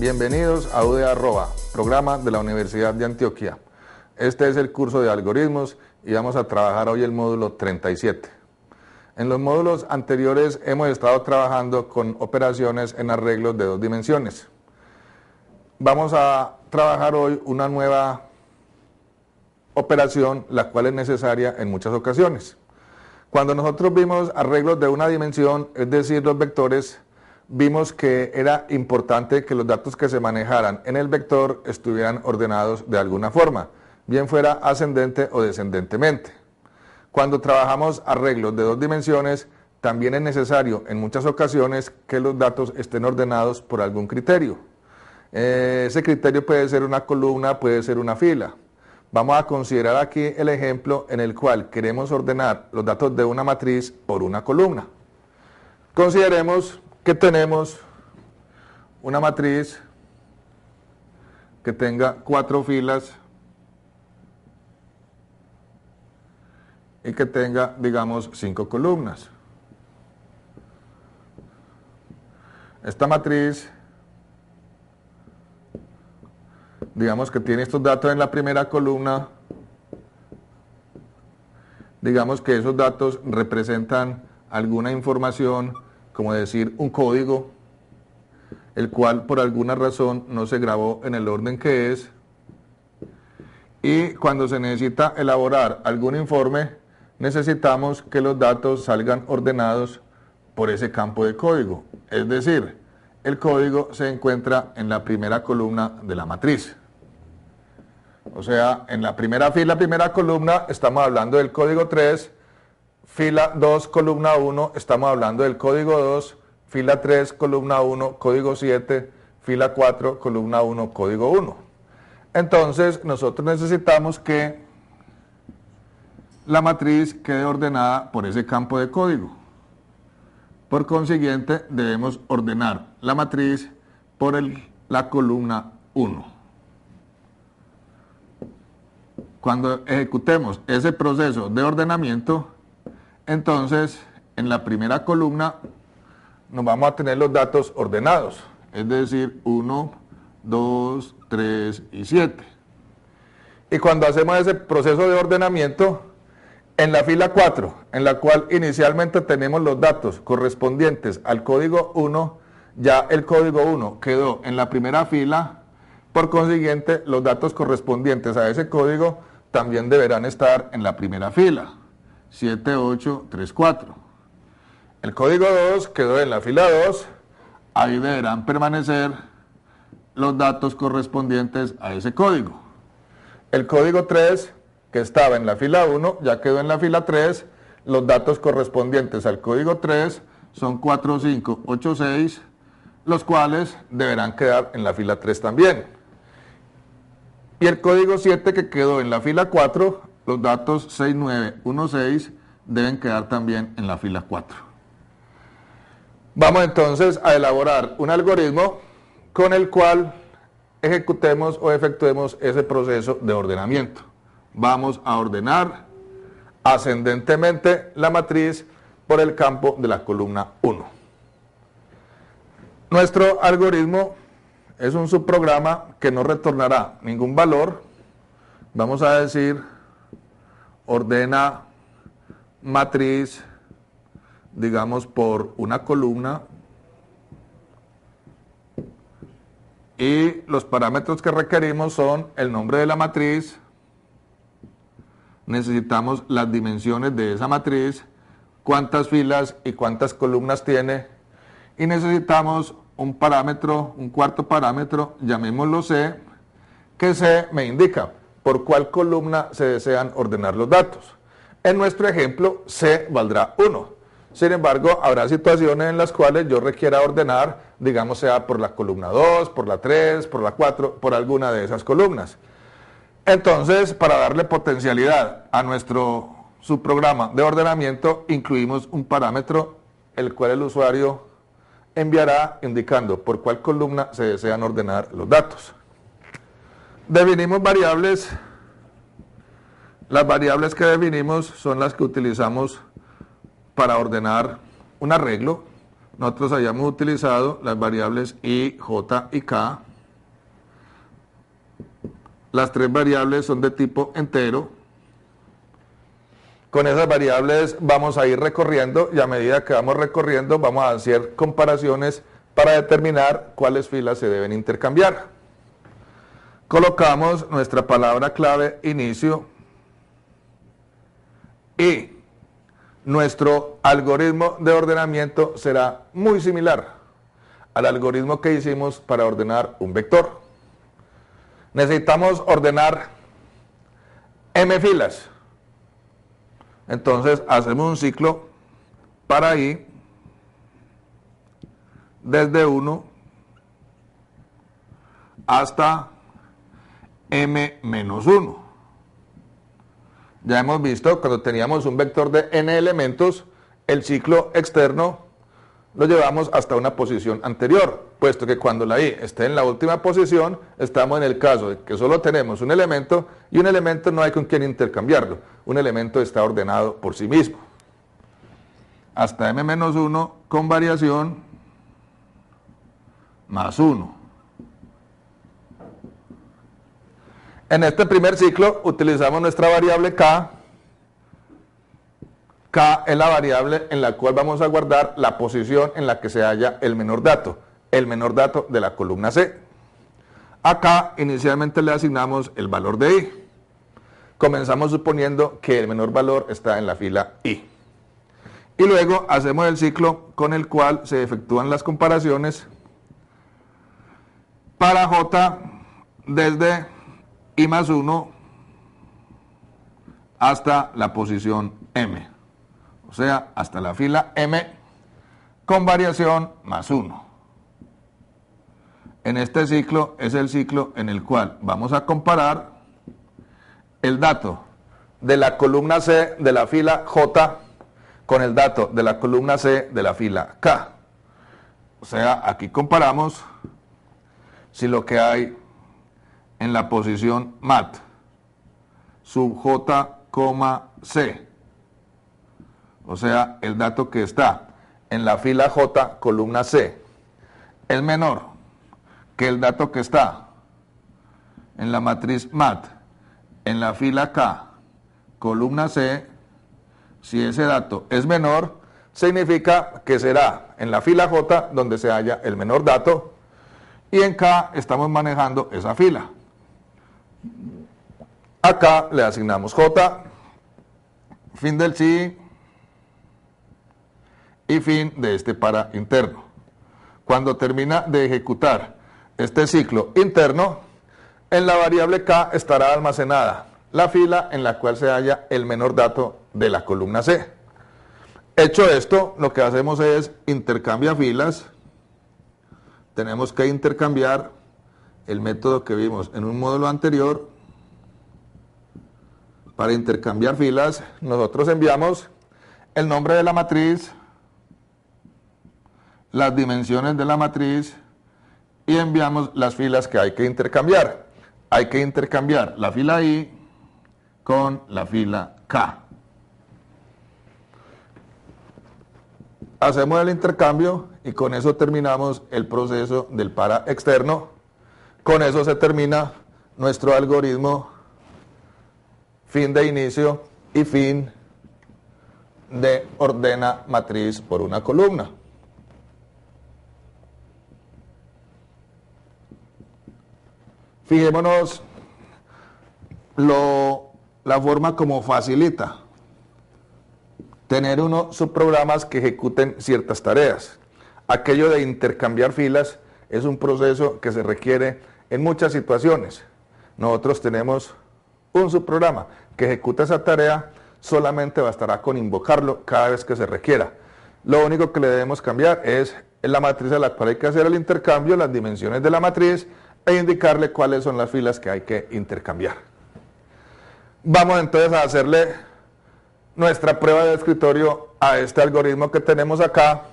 Bienvenidos a UDA Arroba, programa de la Universidad de Antioquia. Este es el curso de algoritmos y vamos a trabajar hoy el módulo 37. En los módulos anteriores hemos estado trabajando con operaciones en arreglos de dos dimensiones. Vamos a trabajar hoy una nueva operación, la cual es necesaria en muchas ocasiones. Cuando nosotros vimos arreglos de una dimensión, es decir, los vectores, vimos que era importante que los datos que se manejaran en el vector estuvieran ordenados de alguna forma, bien fuera ascendente o descendentemente. Cuando trabajamos arreglos de dos dimensiones, también es necesario en muchas ocasiones que los datos estén ordenados por algún criterio. Ese criterio puede ser una columna, puede ser una fila. Vamos a considerar aquí el ejemplo en el cual queremos ordenar los datos de una matriz por una columna. Consideremos que tenemos una matriz que tenga 4 filas y que tenga, digamos, 5 columnas. Esta matriz, digamos que tiene estos datos en la primera columna, digamos que esos datos representan alguna información, como decir un código, el cual por alguna razón no se grabó en el orden que es, y cuando se necesita elaborar algún informe, necesitamos que los datos salgan ordenados por ese campo de código, es decir, el código se encuentra en la primera columna de la matriz. O sea, en la primera fila, primera columna, estamos hablando del código 3, fila 2, columna 1, estamos hablando del código 2, fila 3, columna 1, código 7, fila 4, columna 1, código 1. Entonces, nosotros necesitamos que la matriz quede ordenada por ese campo de código. Por consiguiente, debemos ordenar la matriz por la columna 1. Cuando ejecutemos ese proceso de ordenamiento, entonces en la primera columna nos vamos a tener los datos ordenados, es decir, 1, 2, 3 y 7. Y cuando hacemos ese proceso de ordenamiento, en la fila 4, en la cual inicialmente tenemos los datos correspondientes al código 1, ya el código 1 quedó en la primera fila, por consiguiente los datos correspondientes a ese código también deberán estar en la primera fila, 7, 8, 3, 4. El código 2 quedó en la fila 2, ahí deberán permanecer los datos correspondientes a ese código. El código 3, que estaba en la fila 1, ya quedó en la fila 3, los datos correspondientes al código 3 son 4, 5, 8, 6, los cuales deberán quedar en la fila 3 también. Y el código 7 que quedó en la fila 4, los datos 6, 9, 1, 6 deben quedar también en la fila 4. Vamos entonces a elaborar un algoritmo con el cual ejecutemos o efectuemos ese proceso de ordenamiento. Vamos a ordenar ascendentemente la matriz por el campo de la columna 1. Nuestro algoritmo es un subprograma que no retornará ningún valor. Vamos a decir, ordena matriz, digamos, por una columna. Y los parámetros que requerimos son el nombre de la matriz, necesitamos las dimensiones de esa matriz, cuántas filas y cuántas columnas tiene, y necesitamos un parámetro, un cuarto parámetro, llamémoslo C, que C me indica por cuál columna se desean ordenar los datos. En nuestro ejemplo, C valdrá 1. Sin embargo, habrá situaciones en las cuales yo requiera ordenar, digamos, sea por la columna 2, por la 3, por la 4, por alguna de esas columnas. Entonces, para darle potencialidad a nuestro subprograma de ordenamiento, incluimos un parámetro, el cual el usuario enviará indicando por cuál columna se desean ordenar los datos. Definimos variables. Las variables que definimos son las que utilizamos para ordenar un arreglo. Nosotros hayamos utilizado las variables i, j y k. Las tres variables son de tipo entero. Con esas variables vamos a ir recorriendo y a medida que vamos recorriendo vamos a hacer comparaciones para determinar cuáles filas se deben intercambiar. Colocamos nuestra palabra clave inicio y nuestro algoritmo de ordenamiento será muy similar al algoritmo que hicimos para ordenar un vector. Necesitamos ordenar m filas. Entonces hacemos un ciclo para i desde 1 hasta m-1. Ya hemos visto, cuando teníamos un vector de n elementos, el ciclo externo lo llevamos hasta una posición anterior, puesto que cuando la i esté en la última posición, estamos en el caso de que solo tenemos un elemento, y un elemento no hay con quien intercambiarlo. Un elemento está ordenado por sí mismo. Hasta m-1 con variación más 1. En este primer ciclo utilizamos nuestra variable k. K es la variable en la cual vamos a guardar la posición en la que se halla el menor dato de la columna C. Acá inicialmente le asignamos el valor de i. Comenzamos suponiendo que el menor valor está en la fila i. Y luego hacemos el ciclo con el cual se efectúan las comparaciones para j desde i más 1 hasta la posición m. O sea, hasta la fila m con variación más 1. En este ciclo es el ciclo en el cual vamos a comparar el dato de la columna C de la fila J con el dato de la columna C de la fila K. O sea, aquí comparamos si lo que hay en la posición mat sub J, C, o sea, el dato que está en la fila J, columna C, es menor que el dato que está en la matriz mat, en la fila K, columna C. Si ese dato es menor, significa que será en la fila J donde se halla el menor dato, y en K estamos manejando esa fila. Acá le asignamos J, fin del sí, y fin de este para interno. Cuando termina de ejecutar este ciclo interno, en la variable k estará almacenada la fila en la cual se halla el menor dato de la columna C. Hecho esto, lo que hacemos es intercambia filas. Tenemos que intercambiar el método que vimos en un módulo anterior. Para intercambiar filas, nosotros enviamos el nombre de la matriz, las dimensiones de la matriz y enviamos las filas que hay que intercambiar. Hay que intercambiar la fila I con la fila K. Hacemos el intercambio y con eso terminamos el proceso del para externo. Con eso se termina nuestro algoritmo fin de inicio y fin de ordena matriz por una columna. Fijémonos la forma como facilita tener unos subprogramas que ejecuten ciertas tareas. Aquello de intercambiar filas es un proceso que se requiere en muchas situaciones. Nosotros tenemos un subprograma que ejecuta esa tarea, solamente bastará con invocarlo cada vez que se requiera. Lo único que le debemos cambiar es la matriz a la cual hay que hacer el intercambio, las dimensiones de la matriz, e indicarle cuáles son las filas que hay que intercambiar. Vamos entonces a hacerle nuestra prueba de escritorio a este algoritmo que tenemos acá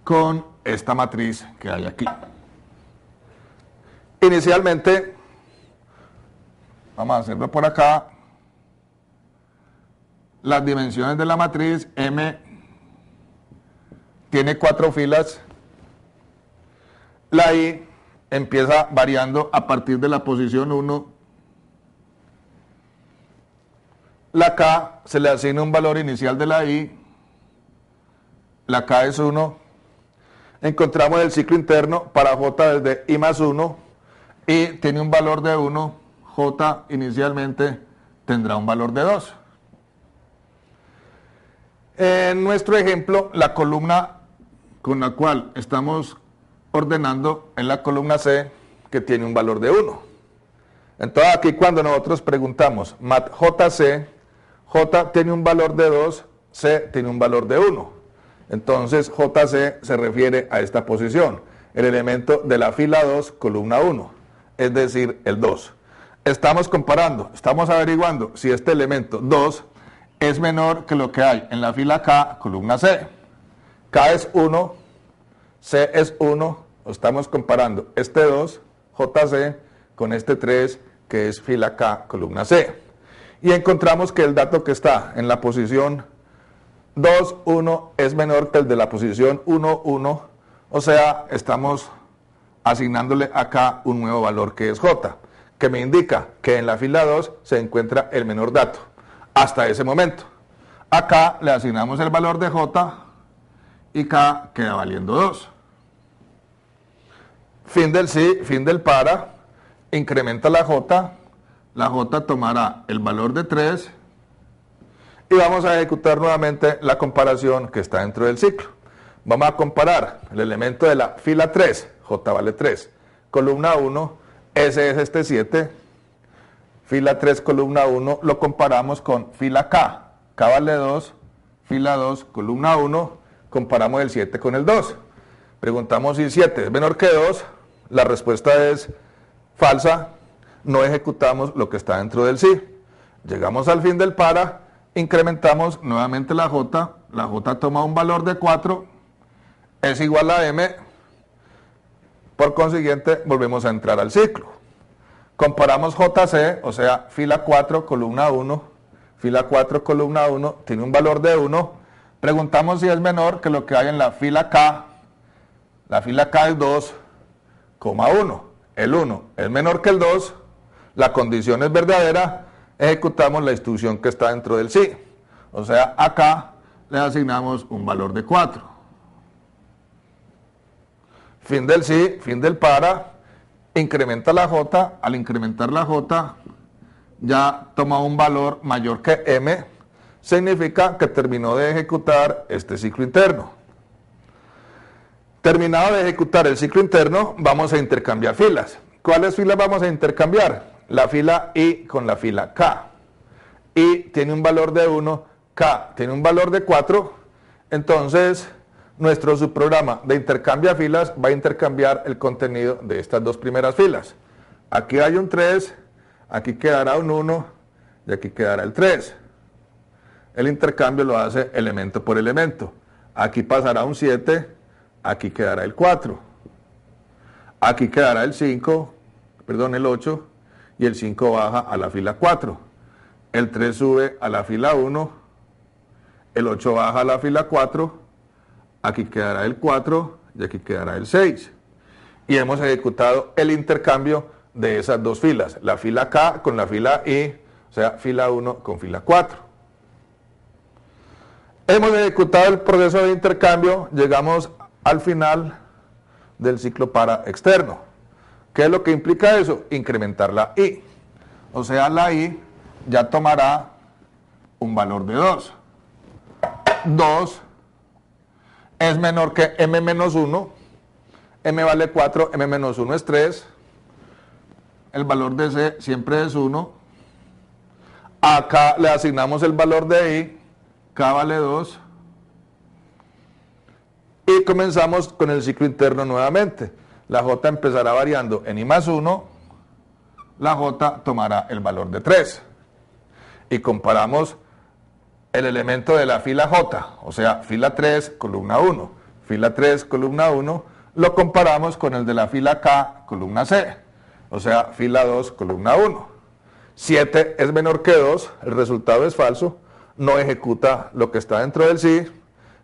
con esta matriz que hay aquí. Inicialmente, vamos a hacerlo por acá, las dimensiones de la matriz M tiene 4 filas, la I empieza variando a partir de la posición 1 la K se le asigna un valor inicial de la I, la K es 1, encontramos el ciclo interno para J desde I más 1 y tiene un valor de 1, J inicialmente tendrá un valor de 2. En nuestro ejemplo, la columna con la cual estamos ordenando es la columna C, que tiene un valor de 1. Entonces aquí cuando nosotros preguntamos mat JC, J tiene un valor de 2, C tiene un valor de 1. Entonces JC se refiere a esta posición, el elemento de la fila 2, columna 1, es decir, el 2. Estamos comparando, estamos averiguando si este elemento 2 es menor que lo que hay en la fila K, columna C. K es 1, C es 1, estamos comparando este 2, JC, con este 3, que es fila K, columna C. Y encontramos que el dato que está en la posición 2, 1 es menor que el de la posición 1, 1, o sea, estamos asignándole acá un nuevo valor que es J, que me indica que en la fila 2 se encuentra el menor dato, hasta ese momento. Acá le asignamos el valor de J y K queda valiendo 2. Fin del si, fin del para, incrementa la J tomará el valor de 3 y vamos a ejecutar nuevamente la comparación que está dentro del ciclo. Vamos a comparar el elemento de la fila 3, J vale 3, columna 1, S es este 7, fila 3, columna 1, lo comparamos con fila K, K vale 2, fila 2, columna 1, comparamos el 7 con el 2. Preguntamos si 7 es menor que 2, la respuesta es falsa, no ejecutamos lo que está dentro del sí. Llegamos al fin del para, incrementamos nuevamente la J toma un valor de 4, es igual a M, por consiguiente volvemos a entrar al ciclo. Comparamos JC, o sea, fila 4, columna 1, fila 4, columna 1, tiene un valor de 1, preguntamos si es menor que lo que hay en la fila K es 2,1, el 1 es menor que el 2, la condición es verdadera, ejecutamos la instrucción que está dentro del sí, o sea, acá le asignamos un valor de 4. Fin del sí, fin del para, incrementa la J, al incrementar la J ya toma un valor mayor que M, significa que terminó de ejecutar este ciclo interno. Terminado de ejecutar el ciclo interno, vamos a intercambiar filas. ¿Cuáles filas vamos a intercambiar? La fila I con la fila K. I tiene un valor de 1, K tiene un valor de 4, entonces nuestro subprograma de intercambia filas va a intercambiar el contenido de estas dos primeras filas. Aquí hay un 3, aquí quedará un 1 y aquí quedará el 3. El intercambio lo hace elemento por elemento. Aquí pasará un 7, aquí quedará el 4. Aquí quedará el 8 y el 5 baja a la fila 4. El 3 sube a la fila 1, el 8 baja a la fila 4, aquí quedará el 4 y aquí quedará el 6. Y hemos ejecutado el intercambio de esas dos filas, la fila K con la fila I, o sea, fila 1 con fila 4. Hemos ejecutado el proceso de intercambio, llegamos al final del ciclo para externo. ¿Qué es lo que implica eso? Incrementar la I. O sea, la I ya tomará un valor de 2. 2 es menor que M menos 1. M vale 4, M menos 1 es 3. El valor de C siempre es 1. Acá le asignamos el valor de I. K vale 2. Y comenzamos con el ciclo interno nuevamente. La J empezará variando en I más 1. La J tomará el valor de 3. Y comparamos el elemento de la fila J, o sea, fila 3, columna 1. Fila 3, columna 1, lo comparamos con el de la fila K, columna C, o sea, fila 2, columna 1. 7 es menor que 2, el resultado es falso, no ejecuta lo que está dentro del sí,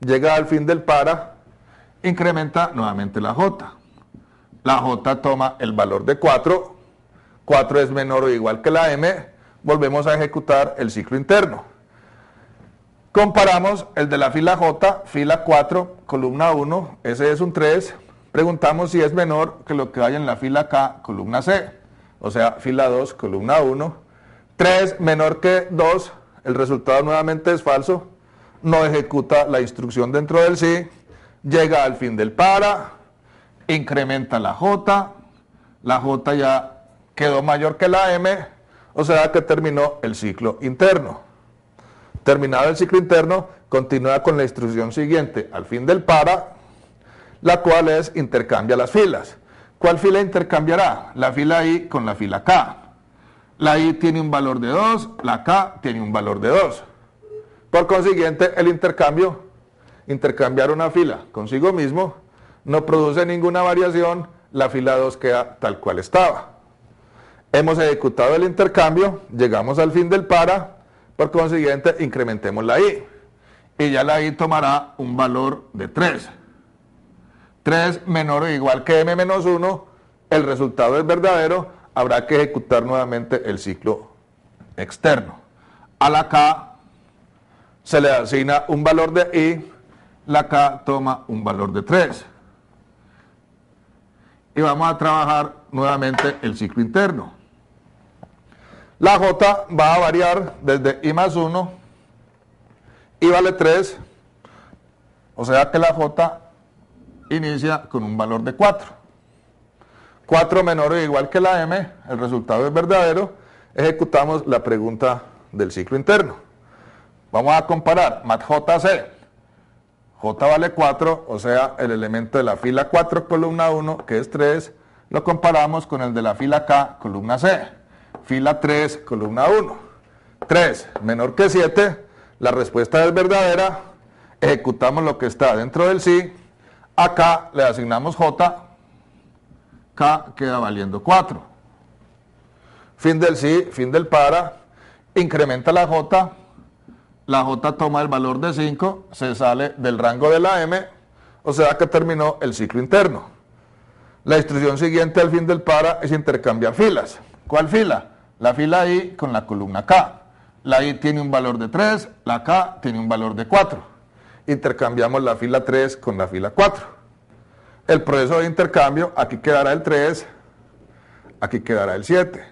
llega al fin del para, incrementa nuevamente la J. La J toma el valor de 4, 4 es menor o igual que la M, volvemos a ejecutar el ciclo interno. Comparamos el de la fila J, fila 4, columna 1, ese es un 3. Preguntamos si es menor que lo que hay en la fila K, columna C, o sea, fila 2, columna 1. 3 menor que 2, el resultado nuevamente es falso, no ejecuta la instrucción dentro del sí, llega al fin del para, incrementa la J ya quedó mayor que la M, o sea que terminó el ciclo interno. Terminado el ciclo interno, continúa con la instrucción siguiente, al fin del para, la cual es intercambia las filas. ¿Cuál fila intercambiará? La fila I con la fila K. La I tiene un valor de 2, la K tiene un valor de 2. Por consiguiente, el intercambiar una fila consigo mismo, no produce ninguna variación, la fila 2 queda tal cual estaba. Hemos ejecutado el intercambio, llegamos al fin del para, por consiguiente, incrementemos la I. Y ya la I tomará un valor de 3. 3 menor o igual que M menos 1, el resultado es verdadero, habrá que ejecutar nuevamente el ciclo externo. A la K se le asigna un valor de I, la K toma un valor de 3. Y vamos a trabajar nuevamente el ciclo interno. La J va a variar desde I más 1, I vale 3, o sea que la J inicia con un valor de 4. 4 menor o igual que la M, el resultado es verdadero, ejecutamos la pregunta del ciclo interno. Vamos a comparar mat JC. J vale 4, o sea, el elemento de la fila 4, columna 1, que es 3, lo comparamos con el de la fila K, columna C. Fila 3, columna 1. 3 menor que 7, la respuesta es verdadera, ejecutamos lo que está dentro del sí, acá le asignamos J, K queda valiendo 4. Fin del sí, fin del para, incrementa la J toma el valor de 5, se sale del rango de la M, o sea que terminó el ciclo interno. La instrucción siguiente al fin del para es intercambiar filas. ¿Cuál fila? La fila I con la columna K. La I tiene un valor de 3, la K tiene un valor de 4. Intercambiamos la fila 3 con la fila 4. El proceso de intercambio, aquí quedará el 3, aquí quedará el 7,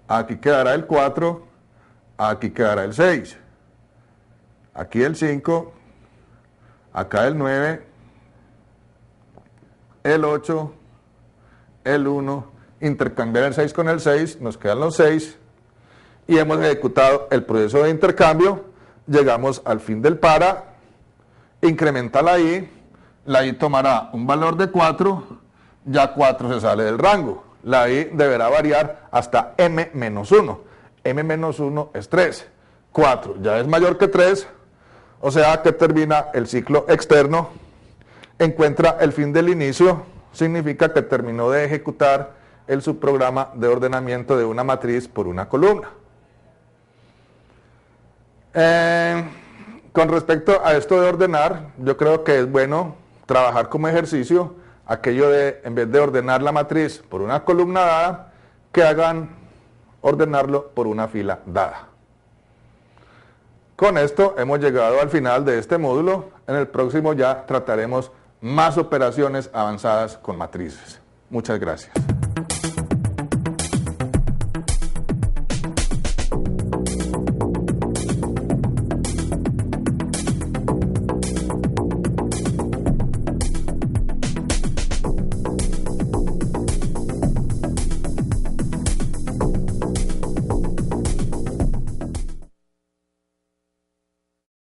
aquí quedará el 4, aquí quedará el 6, aquí el 5, acá el 9, el 8, el 1, intercambiar el 6 con el 6, nos quedan los 6, y hemos ejecutado el proceso de intercambio, llegamos al fin del para, incrementa la I tomará un valor de 4, ya 4 se sale del rango, la I deberá variar hasta M menos 1, M menos 1 es 3, 4 ya es mayor que 3, o sea que termina el ciclo externo, encuentra el fin del inicio, significa que terminó de ejecutar el subprograma de ordenamiento de una matriz por una columna. Con respecto a esto de ordenar, yo creo que es bueno trabajar como ejercicio aquello de, en vez de ordenar la matriz por una columna dada, que hagan ordenarlo por una fila dada. Con esto hemos llegado al final de este módulo. En el próximo ya trataremos más operaciones avanzadas con matrices. Muchas gracias.